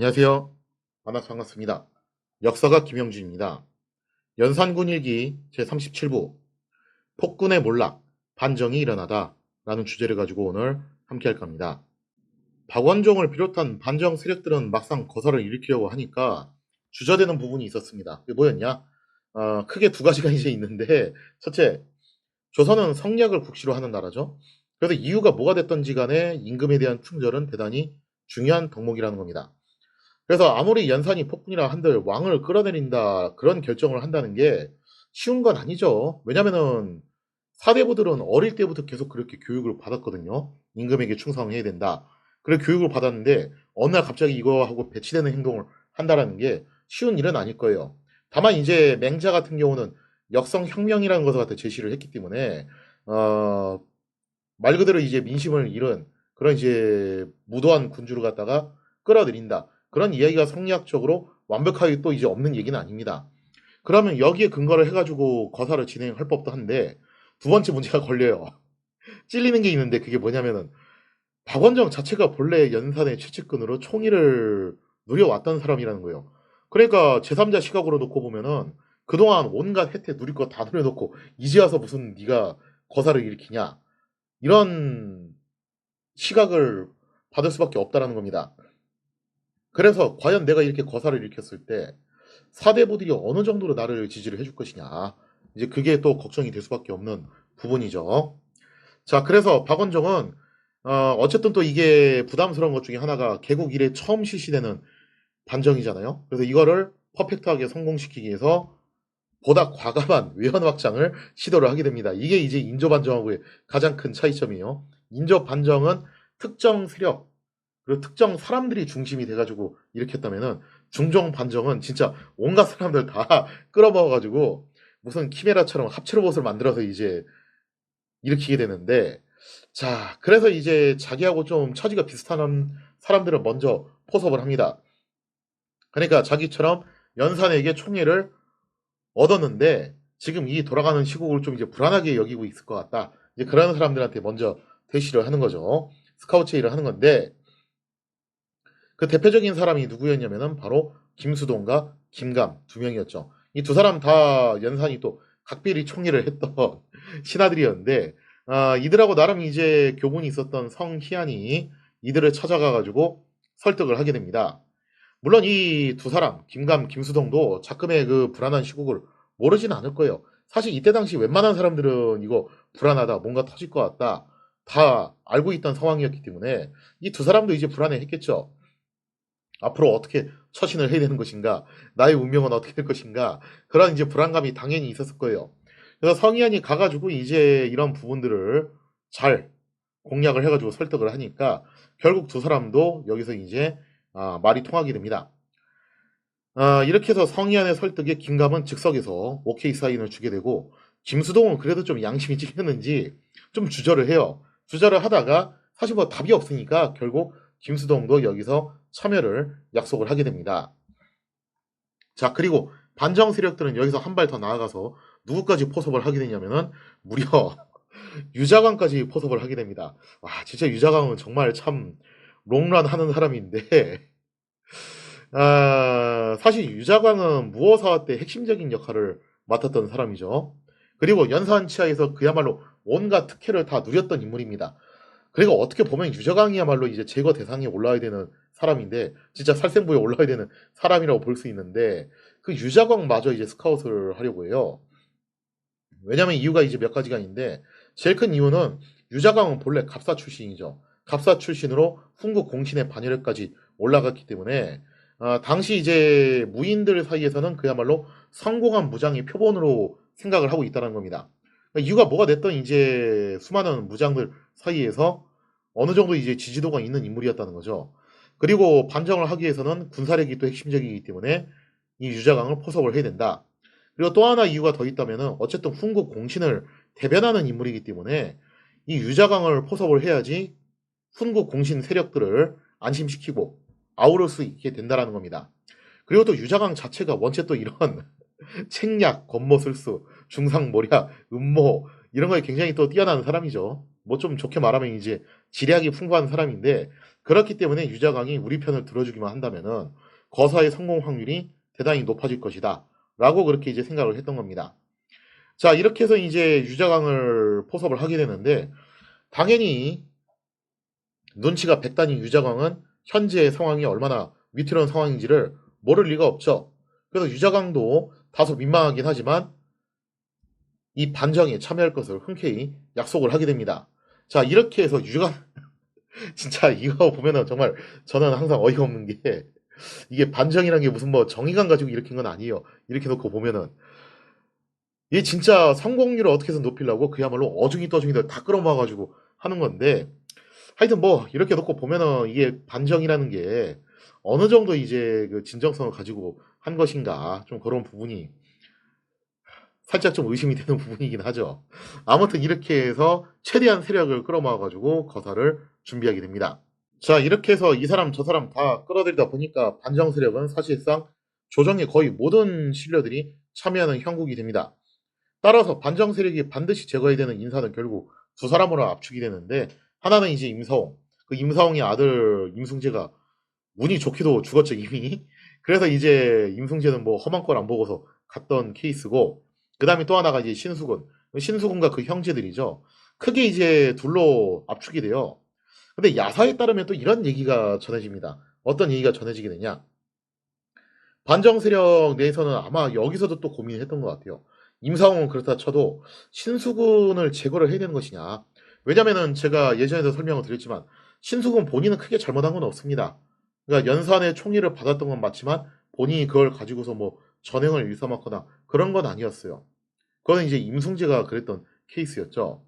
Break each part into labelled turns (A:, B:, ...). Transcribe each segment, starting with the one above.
A: 안녕하세요. 만나서 반갑습니다. 역사가 김영준입니다. 연산군일기 제37부 폭군의 몰락, 반정이 일어나다 라는 주제를 가지고 오늘 함께 할 겁니다. 박원종을 비롯한 반정 세력들은 막상 거사를 일으키려고 하니까 주저되는 부분이 있었습니다. 그게 뭐였냐? 크게 두 가지가 이제 있는데, 첫째, 조선은 성략을 국시로 하는 나라죠. 그래서 이유가 뭐가 됐던지 간에 임금에 대한 충절은 대단히 중요한 덕목이라는 겁니다. 그래서 아무리 연산이 폭군이라 한들 왕을 끌어내린다 그런 결정을 한다는 게 쉬운 건 아니죠. 왜냐면은 사대부들은 어릴 때부터 계속 그렇게 교육을 받았거든요. 임금에게 충성해야 된다. 그래 교육을 받았는데 어느 날 갑자기 이거 하고 배치되는 행동을 한다라는 게 쉬운 일은 아닐 거예요. 다만 이제 맹자 같은 경우는 역성혁명이라는 것을 갖다 제시를 했기 때문에 어, 말 그대로 이제 민심을 잃은 그런 이제 무도한 군주를 갖다가 끌어들인다. 그런 이야기가 성리학적으로 완벽하게 또 이제 없는 얘기는 아닙니다. 그러면 여기에 근거를 해가지고 거사를 진행할 법도 한데 두 번째 문제가 걸려요. 찔리는 게 있는데 그게 뭐냐면은 박원정 자체가 본래 연산의 최측근으로 총리를 누려왔던 사람이라는 거예요. 그러니까 제3자 시각으로 놓고 보면은 그동안 온갖 혜택 누릴 거 다 누려놓고 이제 와서 무슨 네가 거사를 일으키냐 이런 시각을 받을 수밖에 없다라는 겁니다. 그래서 과연 내가 이렇게 거사를 일으켰을 때 사대부들이 어느 정도로 나를 지지를 해줄 것이냐. 이제 그게 또 걱정이 될 수밖에 없는 부분이죠. 자, 그래서 박원종은 어쨌든 또 이게 부담스러운 것 중에 하나가 개국 이래 처음 실시되는 반정이잖아요. 그래서 이거를 퍼펙트하게 성공시키기 위해서 보다 과감한 외연 확장을 시도를 하게 됩니다. 이게 이제 인조 반정하고의 가장 큰 차이점이에요. 인조 반정은 특정 세력 그리고 특정 사람들이 중심이 돼가지고 일으켰다면은 중종 반정은 진짜 온갖 사람들 다 끌어모아가지고 무슨 키메라처럼 합체 로봇을 만들어서 이제 일으키게 되는데 자 그래서 이제 자기하고 좀 처지가 비슷한 사람들은 먼저 포섭을 합니다. 그러니까 자기처럼 연산에게 총애를 얻었는데 지금 이 돌아가는 시국을 좀 이제 불안하게 여기고 있을 것 같다. 이제 그런 사람들한테 먼저 대시를 하는 거죠. 스카우트 체의를 하는 건데 그 대표적인 사람이 누구였냐면은 바로 김수동과 김감 두 명이었죠. 이 두 사람 다 연산이 또 각별히 총리를 했던 신하들이었는데 이들하고 나름 이제 교분이 있었던 성희안이 이들을 찾아가 가지고 설득을 하게 됩니다. 물론 이 두 사람 김감, 김수동도 작금의 그 불안한 시국을 모르지는 않을 거예요. 사실 이때 당시 웬만한 사람들은 이거 불안하다, 뭔가 터질 것 같다, 다 알고 있던 상황이었기 때문에 이 두 사람도 이제 불안해했겠죠. 앞으로 어떻게 처신을 해야 되는 것인가, 나의 운명은 어떻게 될 것인가, 그런 이제 불안감이 당연히 있었을 거예요. 그래서 성희안이 가가지고 이제 이런 부분들을 잘 공략을 해가지고 설득을 하니까 결국 두 사람도 여기서 이제 말이 통하게 됩니다. 이렇게 해서 성희안의 설득에 김감은 즉석에서 오케이 사인을 주게 되고 김수동은 그래도 좀 양심이 찔렸는지 좀 주저를 해요. 주저를 하다가 사실 뭐 답이 없으니까 결국 김수동도 여기서 참여를 약속을 하게 됩니다. 자, 그리고 반정 세력들은 여기서 한 발 더 나아가서 누구까지 포섭을 하게 되냐면은 무려 유자광까지 포섭을 하게 됩니다. 와, 진짜 유자광은 정말 참 롱런 하는 사람인데 사실 유자광은 무어사화 때 핵심적인 역할을 맡았던 사람이죠. 그리고 연산치하에서 그야말로 온갖 특혜를 다 누렸던 인물입니다. 그리고 어떻게 보면 유자광이야말로 이제 제거 대상에 올라야 되는 사람인데 진짜 살생부에 올라야 되는 사람이라고 볼 수 있는데 그 유자광마저 이제 스카웃을 하려고 해요. 왜냐면 이유가 이제 몇 가지가 있는데 제일 큰 이유는 유자광은 본래 갑사 출신이죠. 갑사 출신으로 훈국 공신의 반열에까지 올라갔기 때문에 당시 이제 무인들 사이에서는 그야말로 성공한 무장의 표본으로 생각을 하고 있다는 겁니다. 그러니까 이유가 뭐가 됐든 이제 수많은 무장들 사이에서 어느 정도 이제 지지도가 있는 인물이었다는 거죠. 그리고 반정을 하기 위해서는 군사력이 또 핵심적이기 때문에 이 유자광을 포섭을 해야 된다. 그리고 또 하나 이유가 더 있다면은 어쨌든 훈국 공신을 대변하는 인물이기 때문에 이 유자광을 포섭을 해야지 훈국 공신 세력들을 안심시키고 아우를 수 있게 된다라는 겁니다. 그리고 또 유자광 자체가 원체 또 이런 책략, 권모술수, 중상모략, 음모 이런 거에 굉장히 또 뛰어난 사람이죠. 뭐 좀 좋게 말하면 이제 지략이 풍부한 사람인데 그렇기 때문에 유자강이 우리 편을 들어주기만 한다면은 거사의 성공 확률이 대단히 높아질 것이다. 라고 그렇게 이제 생각을 했던 겁니다. 자, 이렇게 해서 이제 유자강을 포섭을 하게 되는데 당연히 눈치가 백단인 유자강은 현재의 상황이 얼마나 위태로운 상황인지를 모를 리가 없죠. 그래서 유자강도 다소 민망하긴 하지만 이 반정에 참여할 것을 흔쾌히 약속을 하게 됩니다. 자, 이렇게 해서 유자강 진짜 이거 보면은 정말 저는 항상 어이가 없는 게 이게 반정이란 게 무슨 뭐 정의감 가지고 일으킨 건 아니에요. 이렇게 놓고 보면은 이게 진짜 성공률을 어떻게 해서 높이려고 그야말로 어중이 떠중이들 다 끌어모아가지고 하는 건데 하여튼 뭐 이렇게 놓고 보면은 이게 반정이라는 게 어느 정도 이제 그 진정성을 가지고 한 것인가 좀 그런 부분이 살짝 좀 의심이 되는 부분이긴 하죠. 아무튼 이렇게 해서 최대한 세력을 끌어모아가지고 거사를 준비하게 됩니다. 자, 이렇게 해서 이 사람 저 사람 다 끌어들이다 보니까 반정 세력은 사실상 조정의 거의 모든 신료들이 참여하는 형국이 됩니다. 따라서 반정 세력이 반드시 제거해야 되는 인사는 결국 두 사람으로 압축이 되는데 하나는 이제 임사홍. 그 임사홍의 아들 임승재가 운이 좋게도 죽었죠 이미. 그래서 이제 임승재는 뭐 험한 걸 안 보고서 갔던 케이스고 그 다음에 또 하나가 이제 신수군. 신수군과 그 형제들이죠. 크게 이제 둘로 압축이 돼요. 근데 야사에 따르면 또 이런 얘기가 전해집니다. 어떤 얘기가 전해지게 되냐? 반정 세력 내에서는 아마 여기서도 또 고민을 했던 것 같아요. 임사홍은 그렇다 쳐도 신수군을 제거를 해야 되는 것이냐. 왜냐면은 제가 예전에도 설명을 드렸지만 신수군 본인은 크게 잘못한 건 없습니다. 그러니까 연산의 총의를 받았던 건 맞지만 본인이 그걸 가지고서 뭐 전횡을 일삼았거나 그런 건 아니었어요. 그거는 이제 임승재가 그랬던 케이스였죠.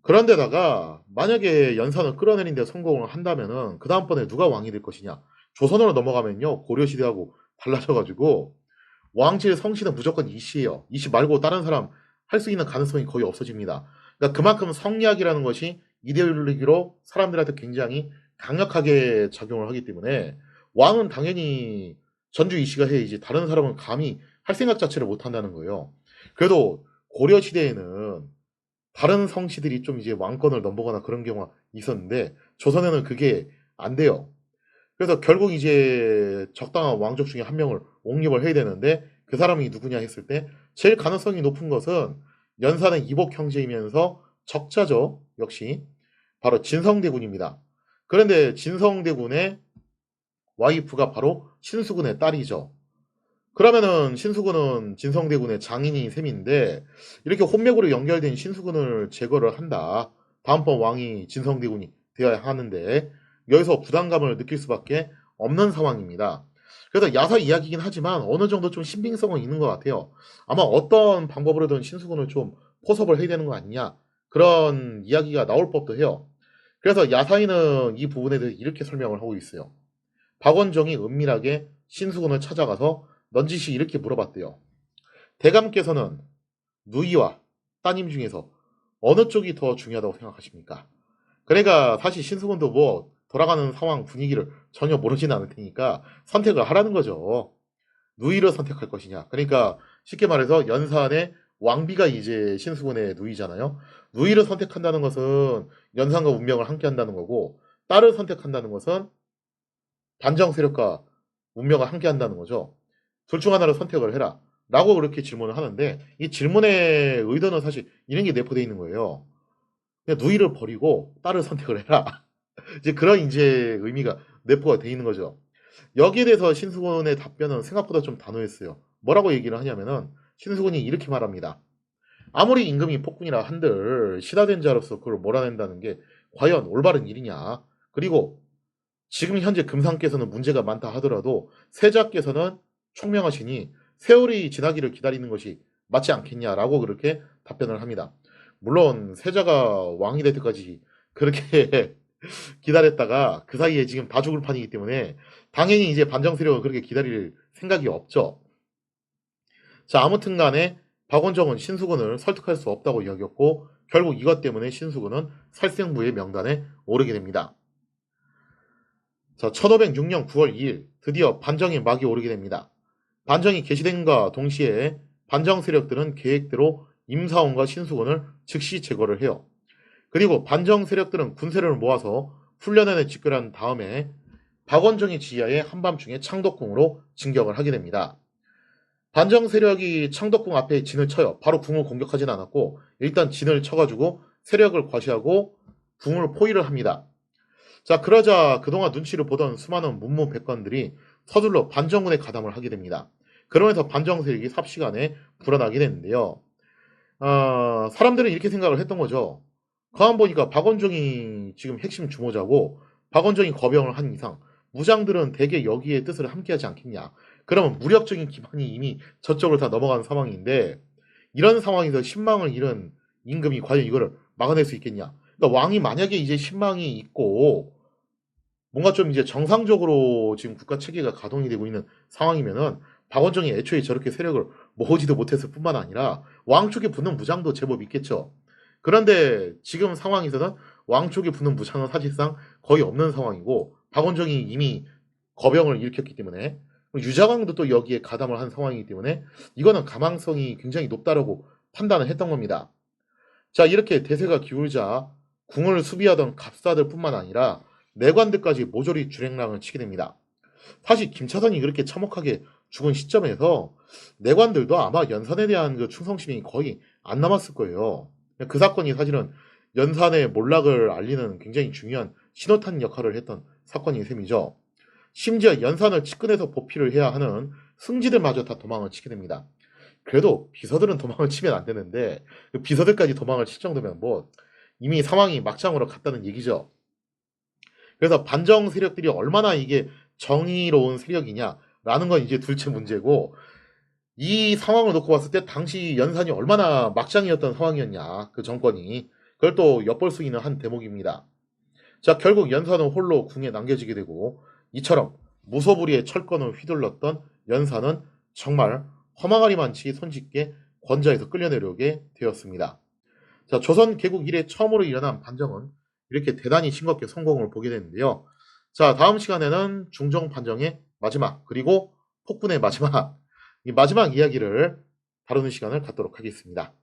A: 그런데다가 만약에 연산을 끌어내린 데 성공을 한다면은 그 다음번에 누가 왕이 될 것이냐. 조선으로 넘어가면요 고려시대하고 달라져가지고 왕실 성씨는 무조건 이씨예요. 이씨 말고 다른 사람 할 수 있는 가능성이 거의 없어집니다. 그러니까 그만큼 성리학이라는 것이 이데올로기로 사람들한테 굉장히 강력하게 작용을 하기 때문에 왕은 당연히 전주 이씨가 해야지 다른 사람은 감히 할 생각 자체를 못 한다는 거예요. 그래도 고려 시대에는 다른 성씨들이 좀 이제 왕권을 넘보거나 그런 경우가 있었는데 조선에는 그게 안 돼요. 그래서 결국 이제 적당한 왕족 중에 한 명을 옹립을 해야 되는데 그 사람이 누구냐 했을 때 제일 가능성이 높은 것은 연산의 이복 형제이면서 적자죠. 역시 바로 진성대군입니다. 그런데 진성대군의 와이프가 바로 신수군의 딸이죠. 그러면은 신수군은 진성대군의 장인인 셈인데 이렇게 혼맥으로 연결된 신수군을 제거를 한다. 다음번 왕이 진성대군이 되어야 하는데 여기서 부담감을 느낄 수밖에 없는 상황입니다. 그래서 야사 이야기이긴 하지만 어느 정도 좀 신빙성은 있는 것 같아요. 아마 어떤 방법으로든 신수군을 좀 포섭을 해야 되는 거 아니냐 그런 이야기가 나올 법도 해요. 그래서 야사인은 이 부분에 대해 이렇게 설명을 하고 있어요. 박원종이 은밀하게 신수군을 찾아가서 넌지시 이렇게 물어봤대요. 대감께서는 누이와 따님 중에서 어느 쪽이 더 중요하다고 생각하십니까? 그러니까 사실 신수군도 뭐 돌아가는 상황 분위기를 전혀 모르진 않을 테니까 선택을 하라는 거죠. 누이를 선택할 것이냐. 그러니까 쉽게 말해서 연산의 왕비가 이제 신수군의 누이잖아요. 누이를 선택한다는 것은 연산과 운명을 함께 한다는 거고 딸을 선택한다는 것은 반정 세력과 운명을 함께 한다는 거죠. 둘 중 하나를 선택을 해라. 라고 그렇게 질문을 하는데 이 질문의 의도는 사실 이런 게 내포되어 있는 거예요. 그냥 누이를 버리고 딸을 선택을 해라. 이제 그런 이제 의미가 내포가 되어 있는 거죠. 여기에 대해서 신수군의 답변은 생각보다 좀 단호했어요. 뭐라고 얘기를 하냐면은 신수군이 이렇게 말합니다. 아무리 임금이 폭군이라 한들 신하된 자로서 그걸 몰아낸다는 게 과연 올바른 일이냐. 그리고 지금 현재 금상께서는 문제가 많다 하더라도 세자께서는 총명하시니 세월이 지나기를 기다리는 것이 맞지 않겠냐라고 그렇게 답변을 합니다. 물론 세자가 왕이 될 때까지 그렇게 기다렸다가 그 사이에 지금 다 죽을 판이기 때문에 당연히 이제 반정 세력은 그렇게 기다릴 생각이 없죠. 자, 아무튼 간에 박원종은 신수군을 설득할 수 없다고 여겼고 결국 이것 때문에 신수군은 살생부의 명단에 오르게 됩니다. 자, 1506년 9월 2일 드디어 반정의 막이 오르게 됩니다. 반정이 개시된과 동시에 반정 세력들은 계획대로 임사원과 신수군을 즉시 제거를 해요. 그리고 반정 세력들은 군세를 모아서 훈련원에 집결한 다음에 박원종의 지휘하에 한밤중에 창덕궁으로 진격을 하게 됩니다. 반정 세력이 창덕궁 앞에 진을 쳐요. 바로 궁을 공격하진 않았고 일단 진을 쳐가지고 세력을 과시하고 궁을 포위를 합니다. 자, 그러자 그동안 눈치를 보던 수많은 문무백관들이 서둘러 반정군에 가담을 하게 됩니다. 그러면서 반정 세력이 삽시간에 불어나게 되는데요. 사람들은 이렇게 생각을 했던 거죠. 가만 보니까 박원종이 지금 핵심 주모자고 박원종이 거병을 한 이상 무장들은 대개 여기에 뜻을 함께하지 않겠냐. 그러면 무력적인 기반이 이미 저쪽으로 다 넘어간 상황인데 이런 상황에서 신망을 잃은 임금이 과연 이거를 막아낼 수 있겠냐. 그러니까 왕이 만약에 이제 신망이 있고 뭔가 좀 이제 정상적으로 지금 국가 체계가 가동이 되고 있는 상황이면은 박원종이 애초에 저렇게 세력을 모으지도 못했을 뿐만 아니라 왕 쪽에 붙는 무장도 제법 있겠죠. 그런데 지금 상황에서는 왕 쪽에 붙는 무장은 사실상 거의 없는 상황이고 박원종이 이미 거병을 일으켰기 때문에 유자광도 또 여기에 가담을 한 상황이기 때문에 이거는 가망성이 굉장히 높다라고 판단을 했던 겁니다. 자, 이렇게 대세가 기울자 궁을 수비하던 갑사들 뿐만 아니라 내관들까지 모조리 주랭랑을 치게 됩니다. 사실 김차선이 그렇게 참혹하게 죽은 시점에서 내관들도 아마 연산에 대한 그 충성심이 거의 안 남았을 거예요. 그 사건이 사실은 연산의 몰락을 알리는 굉장히 중요한 신호탄 역할을 했던 사건인 셈이죠. 심지어 연산을 측근해서 보필을 해야 하는 승지들마저 다 도망을 치게 됩니다. 그래도 비서들은 도망을 치면 안 되는데 그 비서들까지 도망을 칠 정도면 뭐 이미 상황이 막장으로 갔다는 얘기죠. 그래서 반정 세력들이 얼마나 이게 정의로운 세력이냐라는 건 이제 둘째 문제고 이 상황을 놓고 봤을 때 당시 연산이 얼마나 막장이었던 상황이었냐 그 정권이 그걸 또 엿볼 수 있는 한 대목입니다. 자, 결국 연산은 홀로 궁에 남겨지게 되고 이처럼 무소불위의 철권을 휘둘렀던 연산은 정말 험악아리만치 손쉽게 권좌에서 끌려내려오게 되었습니다. 자, 조선 개국 이래 처음으로 일어난 반정은 이렇게 대단히 싱겁게 성공을 보게 되는데요. 자, 다음 시간에는 중종 반정의 마지막 그리고 폭군의 마지막 이 마지막 이야기를 다루는 시간을 갖도록 하겠습니다.